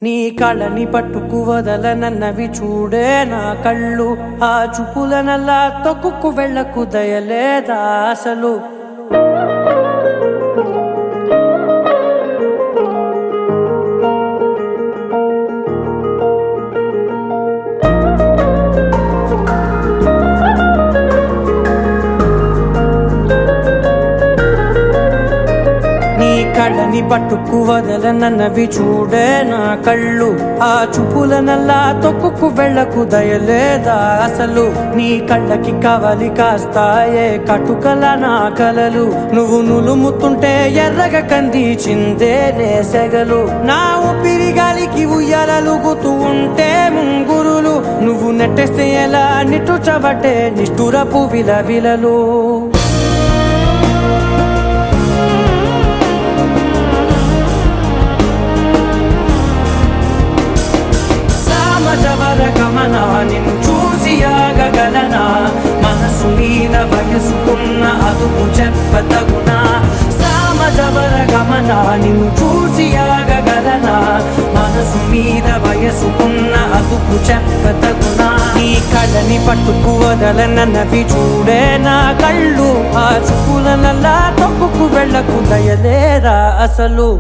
నీ కళ్ళని పట్టుకు వదలనన్నవి చూడే నా కళ్ళు, ఆ చూపులనల్లా తొక్కుకు వెళ్ళకు దయలేదా అసలు. కళ్ళని పట్టుకు వదలనన్నవి చూడే నా కళ్ళు, ఆ చూపులనల్లా తొక్కుకు వెళ్ళకు దయలేదా అసలు. నీ కళ్ళకి కవలి కాస్తాయే కటుకల నా కలలు, నువ్వు నులుముతుంటే ఎర్రగా కందిచిందే నేసెగలు. నా ఊపిరి గాలికి ఉయ్యాలలుగుతూ ఉంటే ముంగురులు, నువ్వు నెట్టేస్తే ఎలా నిట్టుచబట్టే నిష్ఠురపు విలవిలలు. నిన్ను చూసి ఆగగలనా, మనసు మీద వయసుకున్న అదుపు చెప్పతగునా. సామజవర గమన నిన్ను చూసి ఆగగలనా, మనసు మీద వయసుకున్న అదుపు చెప్పతగునా. నీ కళ్ళని పట్టుకు వదలనన్నవి చూడే నా కళ్ళు, ఆ చూపులనల్లా తొక్కుకు వెళ్ళకు దయలేరా అసలు.